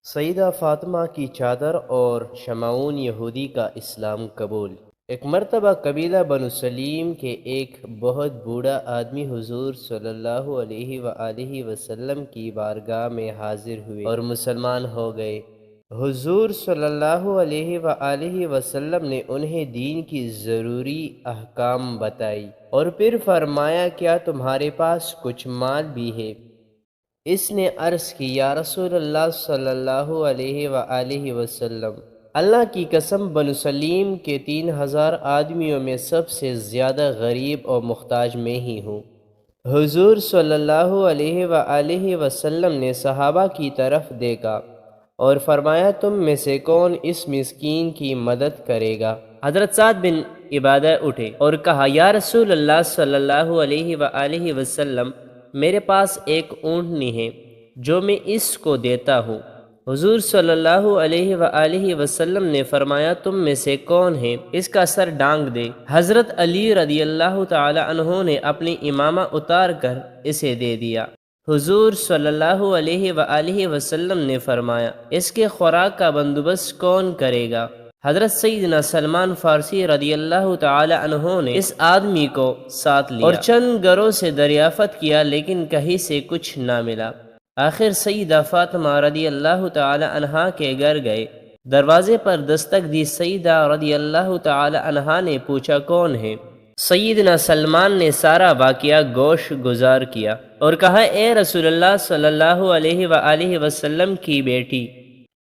سیدہ فاطمہ کی چادر اور شمعون یہودی کا اسلام قبول۔ ایک مرتبہ قبیلہ بنو سلیم کے ایک بہت بوڑھا آدمی حضور صلی اللہ علیہ وآلہ وسلم کی بارگاہ میں حاضر ہوئے اور مسلمان ہو گئے۔ حضور صلی اللہ علیہ وآلہ وسلم نے انہیں دین کی ضروری احکام بتائی اور پھر فرمایا، کیا تمہارے پاس کچھ مال بھی ہے؟ اس نے عرض کی، یا رسول اللہ صلی اللہ علیہ وآلہ وسلم، اللہ کی قسم بنو سلیم کے 3000 آدمیوں میں سب سے زیادہ غریب اور محتاج میں ہی ہوں۔ حضور صلی اللہ علیہ وآلہ وسلم نے صحابہ کی طرف دیکھا اور فرمایا، تم میں سے کون اس مسکین کی مدد کرے گا؟ حضرت سعد بن عبادہ اٹھے اور کہا، یا رسول اللہ صلی اللہ علیہ وآلہ وسلم، میرے پاس ایک اونٹنی ہے جو میں اس کو دیتا ہوں۔ حضور صلی اللہ علیہ وآلہ وسلم نے فرمایا، تم میں سے کون ہے اس کا سر ڈانگ دے؟ حضرت علی رضی اللہ تعالی عنہ نے اپنی امامہ اتار کر اسے دے دیا۔ حضور صلی اللہ علیہ وآلہ وسلم نے فرمایا، اس کے خوراک کا بندوبست کون کرے گا؟ حضرت سیدنا سلمان فارسی رضی اللہ تعالی عنہ نے اس آدمی کو ساتھ لیا اور چند گھروں سے دریافت کیا، لیکن کہیں سے کچھ نہ ملا۔ آخر سیدہ فاطمہ رضی اللہ تعالی عنہا کے گھر گئے، دروازے پر دستک دی۔ سیدہ رضی اللہ تعالی عنہا نے پوچھا، کون ہے؟ سیدنا سلمان نے سارا واقعہ گوش گزار کیا اور کہا، اے رسول اللہ صلی اللہ علیہ وآلہ وسلم کی بیٹی،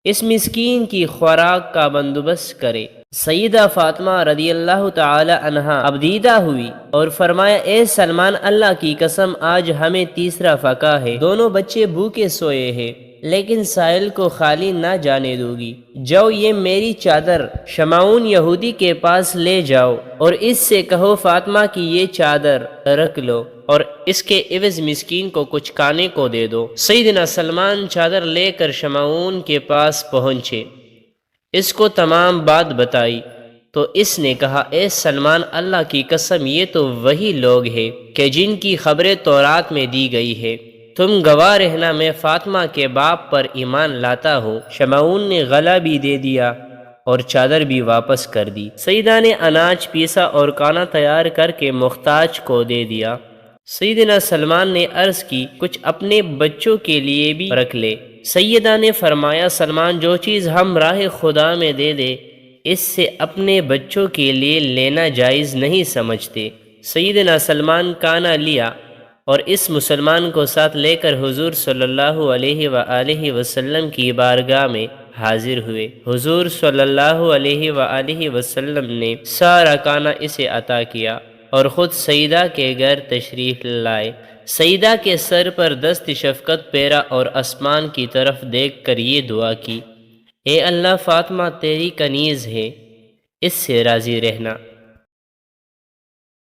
اس مسکین کی خوراک کا بندوبست کرے۔ سیدہ فاطمہ رضی اللہ تعالی عنہا اب دیدہ ہوئی اور فرمایا، اے سلمان، اللہ کی قسم آج ہمیں تیسرا فقہ ہے، دونوں بچے بھوکے سوئے ہیں، لیکن سائل کو خالی نہ جانے دوں گی۔ جاؤ، یہ میری چادر شمعون یہودی کے پاس لے جاؤ اور اس سے کہو، فاطمہ کی یہ چادر رکھ لو اور اس کے عوض مسکین کو کچھ کھانے کو دے دو۔ سیدنا سلمان چادر لے کر شمعون کے پاس پہنچے، اس کو تمام بات بتائی تو اس نے کہا، اے سلمان، اللہ کی قسم یہ تو وہی لوگ ہیں کہ جن کی خبریں تورات میں دی گئی ہے، تم گواہ رہنا میں فاطمہ کے باپ پر ایمان لاتا ہوں۔ شمعون نے غلہ بھی دے دیا اور چادر بھی واپس کر دی۔ سیدہ نے اناج پیسا اور کھانا تیار کر کے محتاج کو دے دیا۔ سیدنا سلمان نے عرض کی، کچھ اپنے بچوں کے لیے بھی رکھ لے۔ سیدہ نے فرمایا، سلمان، جو چیز ہم راہ خدا میں دے دے اس سے اپنے بچوں کے لیے لینا جائز نہیں سمجھتے۔ سیدنا سلمان کھانا لیا اور اس مسلمان کو ساتھ لے کر حضور صلی اللہ علیہ وآلہ وسلم کی بارگاہ میں حاضر ہوئے۔ حضور صلی اللہ علیہ وآلہ وسلم نے سارا کھانا اسے عطا کیا اور خود سیدہ کے گھر تشریف لائے۔ سیدہ کے سر پر دست شفقت پھیرا اور آسمان کی طرف دیکھ کر یہ دعا کی، اے اللہ، فاطمہ تیری کنیز ہے، اس سے راضی رہنا۔